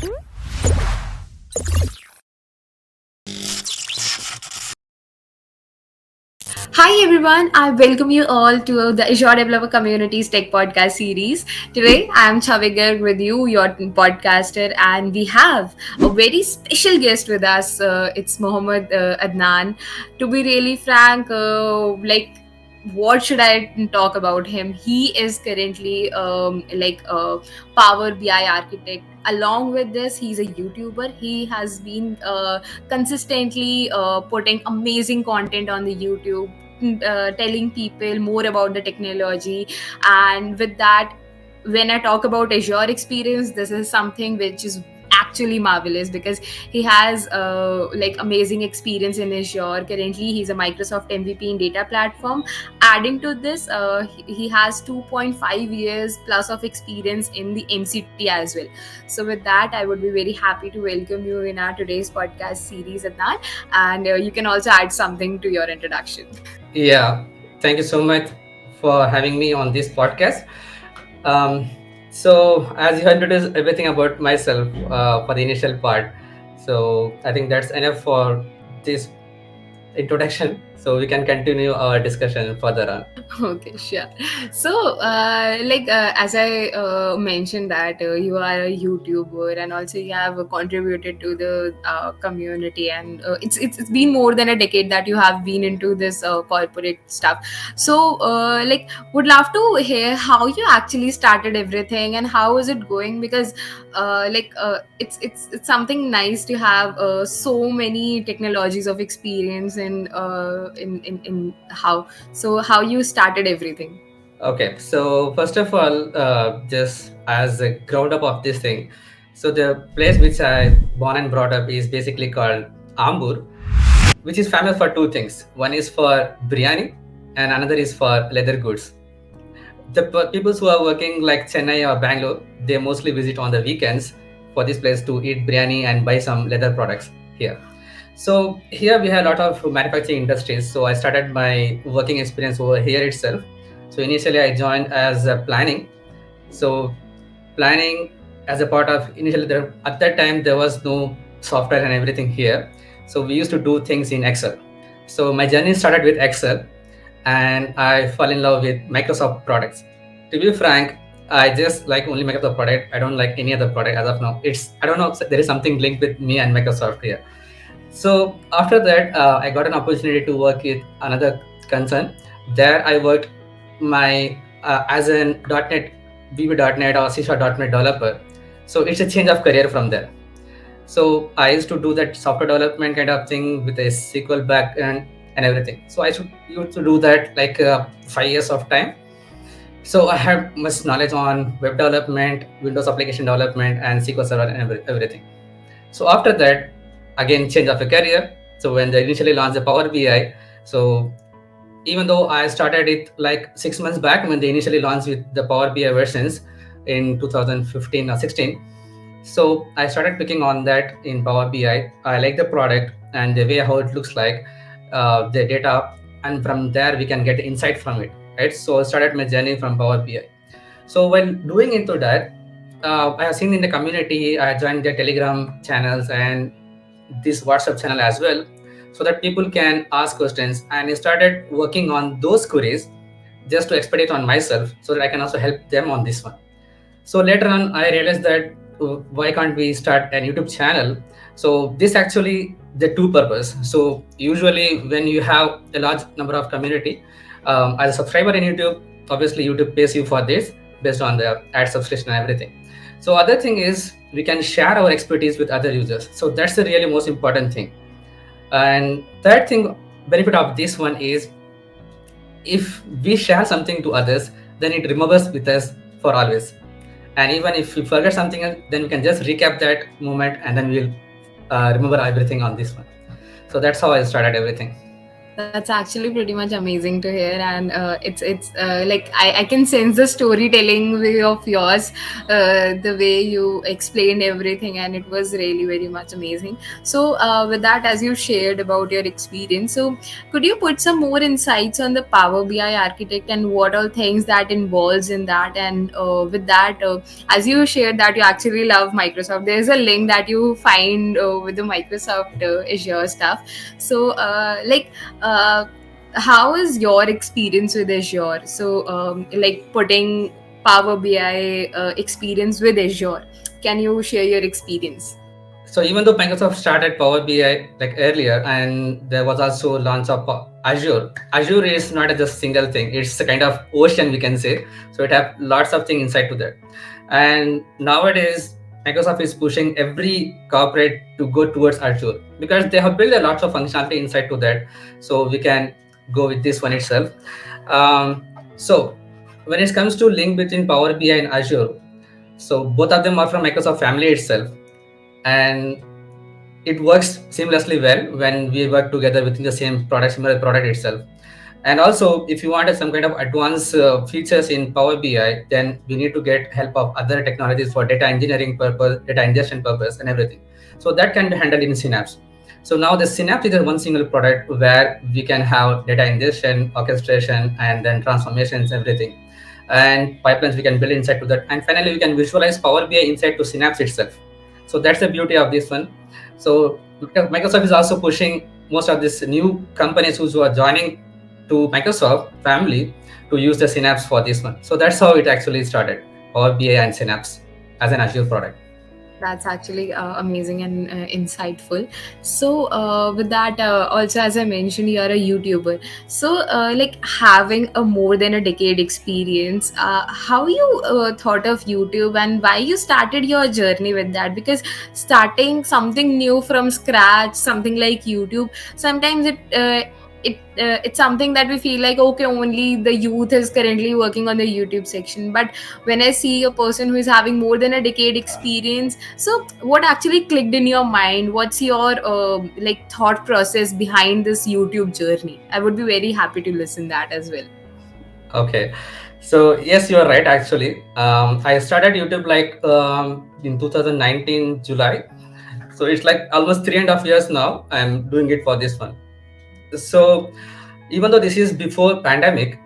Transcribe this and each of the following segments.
Hi everyone, I welcome you all to the Azure Developer Community's Tech Podcast series. Today I am Chavigar with you, your podcaster, and we have a very special guest with us. It's Mohammed Adnan. To be really frank, what should I talk about him? He is currently like a Power BI architect. Along with this, he's a YouTuber. He has been consistently putting amazing content on the YouTube, telling people more about the technology. And with that, when I talk about Azure experience, this is something which is actually marvelous because he has like amazing experience in Azure. Currently he's a Microsoft MVP in data platform. Adding to this, he has 2.5 years plus of experience in the MCT as well. So with that, I would be very happy to welcome you in our today's podcast series, Adnan, and you can also add something to your introduction. Yeah, thank you so much for having me on this podcast. Um, so, as you introduced everything about myself for the initial part, so I think that's enough for this introduction. So we can continue our discussion further on. Okay, sure. So, as I mentioned that you are a YouTuber and also you have contributed to the community, and it's been more than a decade that you have been into this corporate stuff. So, would love to hear how you actually started everything and how is it going, because it's something nice to have so many technologies of experience in how you started everything. Okay, so first of all, just as a ground up of this thing, so the place which I born and brought up is basically called Ambur, which is famous for two things. One is for biryani, and another is for leather goods. The people who are working like Chennai or Bangalore, they mostly visit on the weekends for this place to eat biryani and buy some leather products here. So here we have a lot of manufacturing industries. So I started my working experience over here itself. So initially I joined as planning. So planning as a part of initially there, at that time there was no software and everything here. So we used to do things in Excel. So my journey started with Excel and I fell in love with Microsoft products. To be frank, I just like only Microsoft product. I don't like any other product as of now. It's I don't know. There is something linked with me and Microsoft here. So after that, I got an opportunity to work with another concern. There, I worked my as an .NET, VB.NET or C#.NET developer. So it's a change of career from there. So I used to do that software development kind of thing with a SQL backend and everything. So I used to do that like 5 years of time. So I had much knowledge on web development, Windows application development, and SQL Server and everything. So after that, again change of a career. So when they initially launched the Power BI, so even though I started it like 6 months back when they initially launched with the Power BI versions in 2015 or 16, so I started picking on that in Power BI. I like the product and the way how it looks like, the data, and from there we can get insight from it, right? So I started my journey from Power BI. So while doing into that, I have seen in the community, I joined the Telegram channels and this WhatsApp channel as well, so that people can ask questions. And I started working on those queries just to expedite on myself so that I can also help them on this one. So later on, I realized that why can't we start a YouTube channel? So this actually the two purpose. So usually when you have a large number of community, as a subscriber in YouTube, obviously YouTube pays you for this based on the ad subscription and everything. So other thing is we can share our expertise with other users. So that's the really most important thing. And third thing, benefit of this one is if we share something to others, then it remembers with us for always. And even if we forget something, then we can just recap that moment and then we'll remember everything on this one. So that's how I started everything. That's actually pretty much amazing to hear, and it's like I can sense the storytelling way of yours, the way you explained everything, and it was really very much amazing. So, with that, as you shared about your experience, so could you put some more insights on the Power BI architect and what all things that involves in that? And with that, as you shared that you actually love Microsoft, there's a link that you find with the Microsoft Azure stuff. So, uh, how is your experience with Azure? So, like putting Power BI experience with Azure, can you share your experience? So even though Microsoft started Power BI like earlier, and there was also launch of Azure. Azure is not just single thing; it's a kind of ocean, we can say. So it have lots of things inside to that. And nowadays, Microsoft is pushing every corporate to go towards Azure because they have built a lots of functionality inside to that. So we can go with this one itself. So when it comes to link between Power BI and Azure, so both of them are from Microsoft family itself, and it works seamlessly well when we work together within the same product, similar product itself. And also, if you wanted some kind of advanced features in Power BI, then we need to get help of other technologies for data engineering purpose, data ingestion purpose, and everything. So that can be handled in Synapse. So now the Synapse is a one single product where we can have data ingestion, orchestration, and then transformations, everything. And pipelines we can build inside to that. And finally, we can visualize Power BI inside to Synapse itself. So that's the beauty of this one. So Microsoft is also pushing most of these new companies who are joining to Microsoft family to use the Synapse for this one. So that's how it actually started, Power BI and Synapse as an Azure product. That's actually amazing and insightful. So, with that, also as I mentioned, you are a YouTuber. So, like having a more than a decade experience, how you thought of YouTube and why you started your journey with that? Because starting something new from scratch, something like YouTube, sometimes it's something that we feel like, okay, only the youth is currently working on the YouTube section. But when I see a person who is having more than a decade experience, so what actually clicked in your mind? What's your like thought process behind this YouTube journey? I would be very happy to listen that as well. Okay. So yes, you are right. Actually, I started YouTube like in 2019 July. So it's like almost 3.5 years now. I'm doing it for this one. So even though this is before pandemic,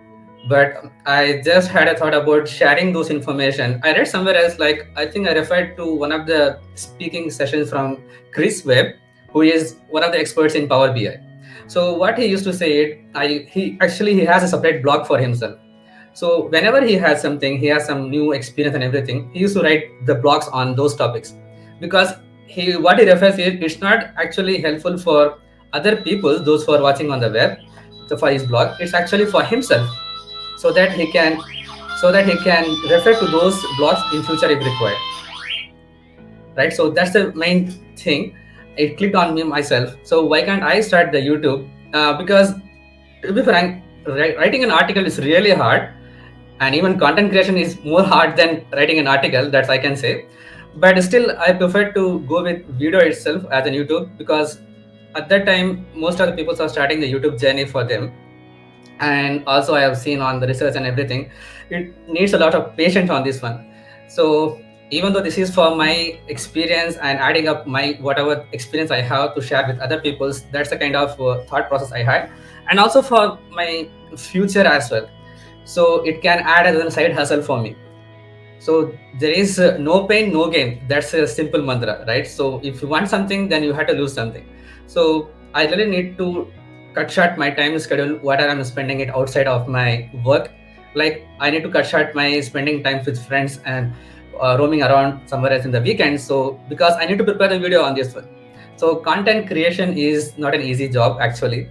but I just had a thought about sharing those information. I read somewhere else, like I think I referred to one of the speaking sessions from Chris Webb, who is one of the experts in Power BI. So what he used to say, he has a separate blog for himself. So whenever he has something, he has some new experience and everything, he used to write the blogs on those topics, because what he refers is it's not actually helpful for other people, those who are watching on the web. So for his blog, it's actually for himself, so that he can refer to those blogs in future if required, right? So that's the main thing. It clicked on me myself. So why can't I start the YouTube? Because to be frank, writing an article is really hard, and even content creation is more hard than writing an article, that's I can say. But still I prefer to go with video itself as a YouTube, because at that time most of the people are starting the YouTube journey for them. And also I have seen on the research and everything, it needs a lot of patience on this one. So even though this is for my experience and adding up my whatever experience I have to share with other people's, that's the kind of thought process I had, and also for my future as well. So it can add as a side hustle for me. So there is no pain no gain, that's a simple mantra, right? So if you want something, then you have to lose something. So I really need to cut short my time schedule, what I'm spending it outside of my work. Like I need to cut short my spending time with friends and roaming around somewhere else in the weekend. So because I need to prepare a video on this one. So content creation is not an easy job actually.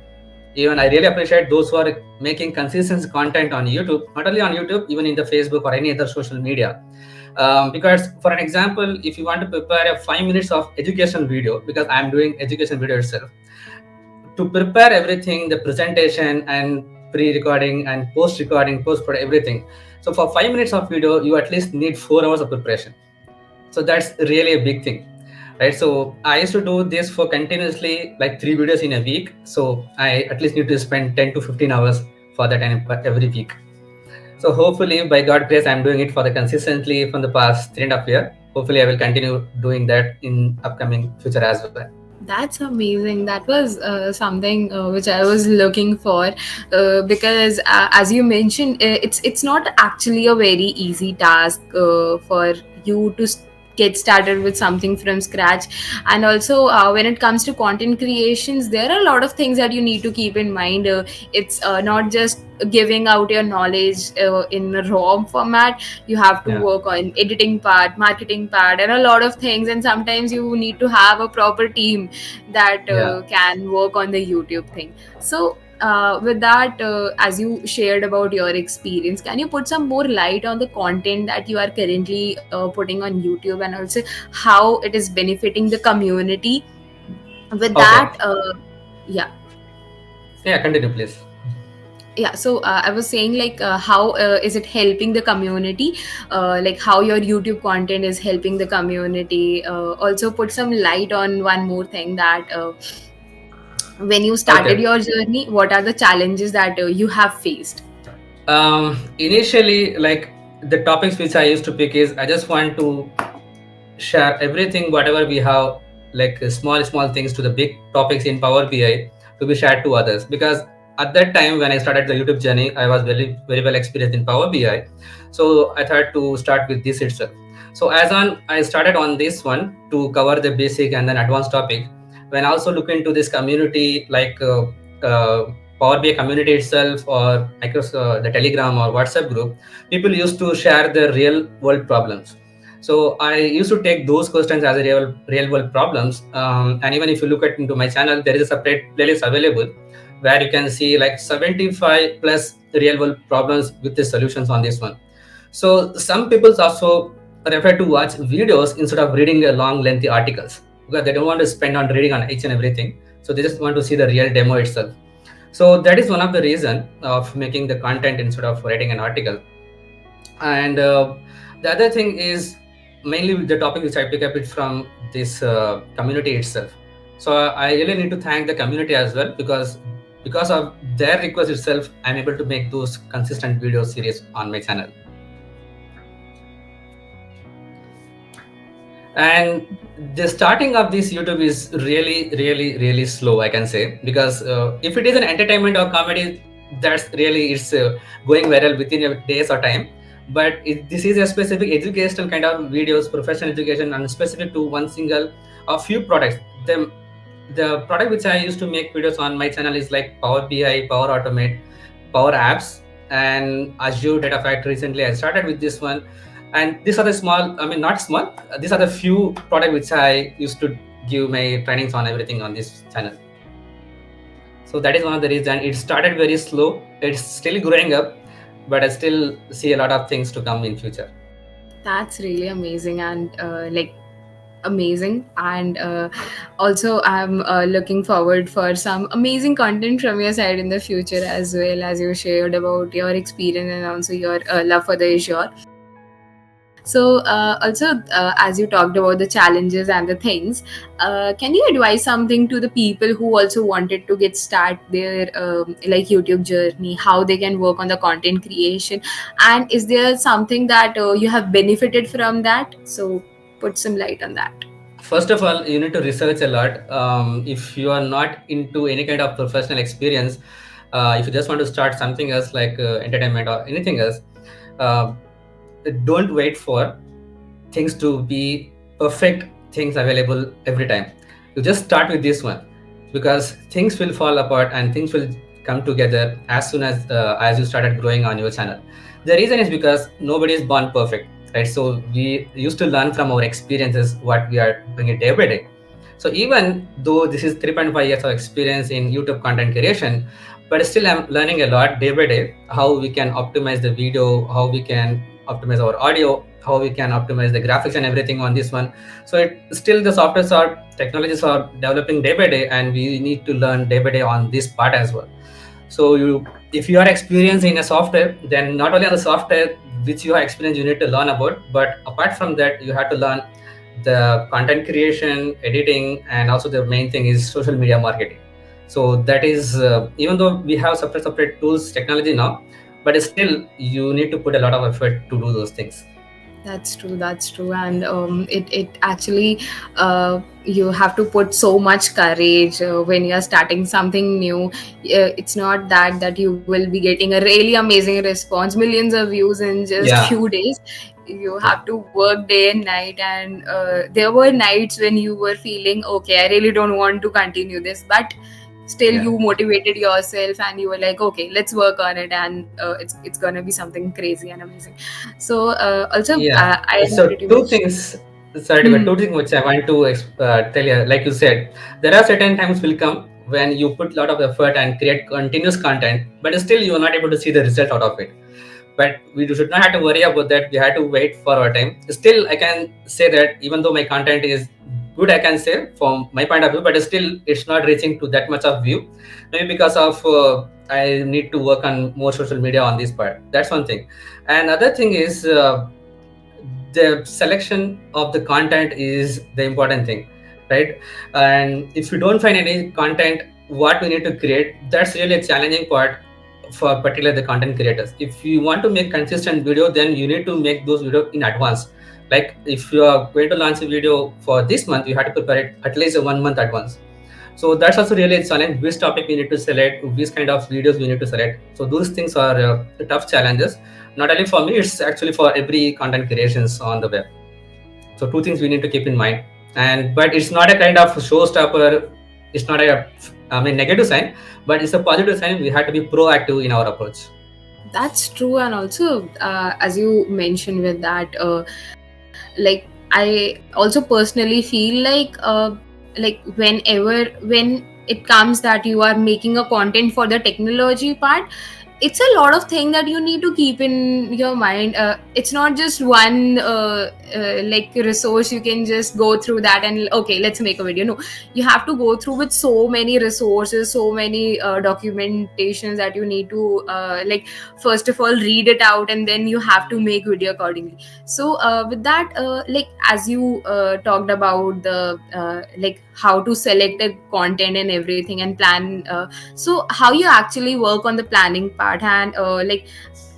Even I really appreciate those who are making consistent content on YouTube, not only on YouTube, even in the Facebook or any other social media. Because for an example, if you want to prepare a 5 minutes of education video, because I'm doing education video itself, to prepare everything, the presentation and pre-recording and post-recording, post-prod everything. So for 5 minutes of video, you at least need 4 hours of preparation. So that's really a big thing. right? So I used to do this for continuously like 3 videos in a week. So I at least need to spend 10 to 15 hours for that every week. So hopefully, by God grace, I'm doing it for the consistently from the past 3.5 years. Hopefully, I will continue doing that in upcoming future as well. That's amazing. That was something which I was looking for, because as you mentioned, it's not actually a very easy task for you to get started with something from scratch. And also, when it comes to content creations, there are a lot of things that you need to keep in mind. It's not just giving out your knowledge in a raw format. You have to Yeah, work on editing part, marketing part, and a lot of things. And sometimes you need to have a proper team that yeah. can work on the YouTube thing. So, with that, as you shared about your experience, can you put some more light on the content that you are currently putting on YouTube, and also how it is benefiting the community? With Okay. that, yeah. Yeah, continue, please. Yeah, so I was saying, like, how is it helping the community, like how your YouTube content is helping the community. Also put some light on one more thing, that when you started Okay. your journey, what are the challenges that you have faced? Initially, like the topics which I used to pick is I just want to share everything whatever we have, like small things to the big topics in Power BI to be shared to others, because at that time when I started the YouTube journey, I was very well experienced in Power BI. So I thought to start with this itself. So as on I started on this one to cover the basic and then advanced topic. When I also look into this community, like Power BI community itself, or Microsoft the Telegram or WhatsApp group, people used to share their real world problems. So I used to take those questions as a real world problems. And even if you look at into my channel, there is a separate playlist available where you can see like 75 plus real world problems with the solutions on this one. So some people also refer to watch videos instead of reading a long lengthy articles, because they don't want to spend on reading on each and everything. So they just want to see the real demo itself. So that is one of the reason of making the content instead of writing an article. And the other thing is mainly the topic which I pick up it from this community itself. So I really need to thank the community as well, because of their request itself, I'm able to make those consistent video series on my channel. And the starting of this YouTube is really slow, I can say, because if it is an entertainment or comedy, that's really it's going viral within a days or time. But this is a specific educational kind of videos, professional education, and specific to one single or few products. The product which I used to make videos on my channel is like Power BI, Power Automate, Power Apps, and Azure Data Factory. Recently I started with this one. And these are the small, I mean not small, these are the few products which I used to give my trainings on everything on this channel. So that is one of the reasons. It started very slow, it's still growing up, but I still see a lot of things to come in future. That's really amazing, and like amazing. And also I'm looking forward for some amazing content from your side in the future, as well as you shared about your experience and also your love for the Azure. So, also, as you talked about the challenges and the things, can you advise something to the people who also wanted to get start their like YouTube journey, how they can work on the content creation, and is there something that you have benefited from that? So, put some light on that. First of all, you need to research a lot. If you are not into any kind of professional experience, if you just want to start something else like entertainment or anything else, uh, don't wait for things to be perfect things available every time. You just start with this one, because things will fall apart and things will come together as soon as you started growing on your channel. The reason is because nobody is born perfect, right? So we used to learn from our experiences what we are doing it day by day. So even though this is 3.5 years of experience in YouTube content creation, but still I'm learning a lot day by day, how we can optimize the video, how we can optimize our audio, how we can optimize the graphics and everything on this one. So it still the softwares are technologies are developing day by day, and we need to learn day by day on this part as well. So if you are experienced in a software, then not only on the software which you have experience you need to learn about, but apart from that you have to learn the content creation, editing, and also the main thing is social media marketing. So that is, even though we have separate tools technology now, but still you need to put a lot of effort to do those things. That's true. That's true. And it actually, you have to put so much courage when you're starting something new. It's not that you will be getting a really amazing response, millions of views in just Yeah, few days. You yeah, have to work day and night, and there were nights when you were feeling, okay, I really don't want to continue this, but still yeah, you motivated yourself and you were like, okay, let's work on it, and it's gonna be something crazy and amazing. So also, yeah. I am So pretty two much. things. Sorry, but Hmm. two things which I want to tell you. Like you said, there are certain times will come when you put a lot of effort and create continuous content, but still you are not able to see the result out of it. But we should not have to worry about that. We had to wait for our time. Still, I can say that even though my content is good, I can say from my point of view, but still it's not reaching to that much of view. Maybe because of I need to work on more social media on this part. That's one thing. And other thing is the selection of the content is the important thing, right? And if you don't find any content what we need to create, that's really a challenging part for particularly the content creators. If you want to make consistent video, then you need to make those videos in advance. Like if you are going to launch a video for this month, you have to prepare it at least a 1 month advance. So that's also really a challenge, which topic we need to select, which kind of videos we need to select. So those things are tough challenges, not only for me, it's actually for every content creations on the web. So two things we need to keep in mind. And but it's not a kind of showstopper, it's not a, I mean, negative sign, but it's a positive sign. We have to be proactive in our approach. That's true. And also, as you mentioned with that, like I also personally feel like when it comes that you are making a content for the technology part, it's a lot of thing that you need to keep in your mind. It's not just one like resource you can just go through that and okay, let's make a video. No, you have to go through with so many resources, so many documentations that you need to like first of all read it out, and then you have to make video accordingly. So with that, like as you talked about the like how to select a content and everything and plan, so how you actually work on the planning part, and like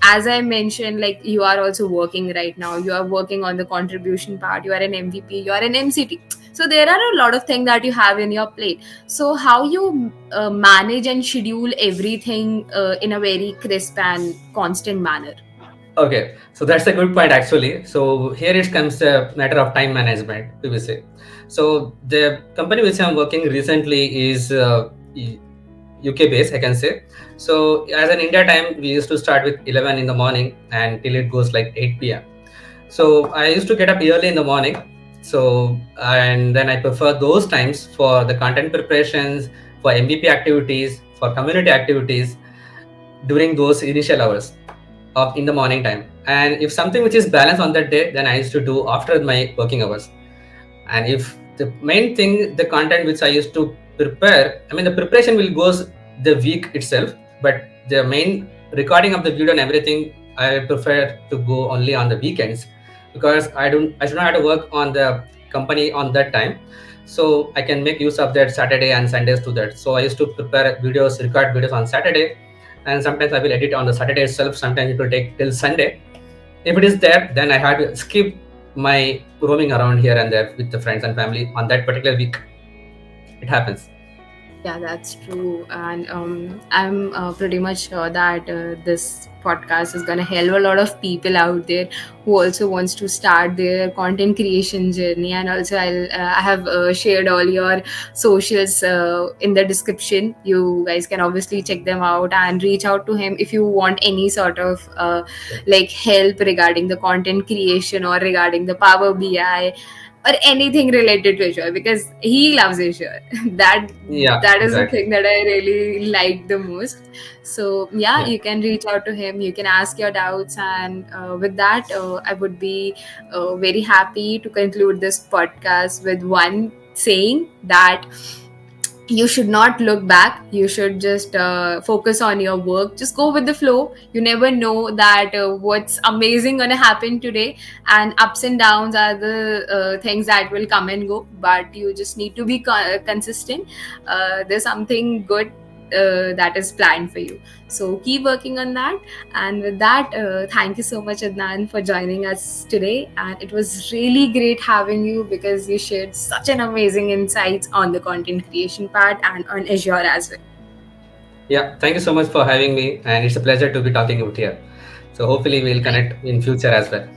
as I mentioned, like you are also working right now, you are working on the contribution part, you are an MVP, you are an MCT, so there are a lot of things that you have in your plate. So how you manage and schedule everything in a very crisp and constant manner? Okay, so that's a good point actually. So here it comes a matter of time management, we will say. So the company which I'm working recently is UK based, I can say. So as an India time, we used to start with 11 in the morning and till it goes like 8 p.m. So I used to get up early in the morning. So and then I prefer those times for the content preparations, for MVP activities, for community activities during those initial hours of in the morning time. And if something which is balanced on that day, then I used to do after my working hours. And if the main thing, the content which I used to prepare, I mean, the preparation will goes the week itself, but the main recording of the video and everything, I prefer to go only on the weekends because I should not have to work on the company on that time. So I can make use of that Saturday and Sundays to that. So I used to prepare videos, record videos on Saturday, and sometimes I will edit on the Saturday itself. Sometimes it will take till Sunday. If it is there, then I had to skip my roaming around here and there with the friends and family on that particular week. It happens. Yeah, that's true. And I'm pretty much sure that this podcast is going to help a lot of people out there who also wants to start their content creation journey. And also, I have shared all your socials in the description. You guys can obviously check them out and reach out to him if you want any sort of like help regarding the content creation or regarding the Power BI or anything related to Azure, because he loves Azure. that Yeah, that is the exactly. thing that I really like the most. So yeah, Yeah. you can reach out to him. You can ask your doubts, and with that, I would be very happy to conclude this podcast with one saying that you should not look back. You should just focus on your work. Just go with the flow. You never know that what's amazing gonna happen today, and ups and downs are the things that will come and go, but you just need to be consistent. There's something good that is planned for you, so keep working on that. And with that, thank you so much, Adnan, for joining us today. And it was really great having you because you shared such an amazing insights on the content creation part and on Azure as well. Yeah, thank you so much for having me, and it's a pleasure to be talking out here. So hopefully we'll Right. connect in future as well.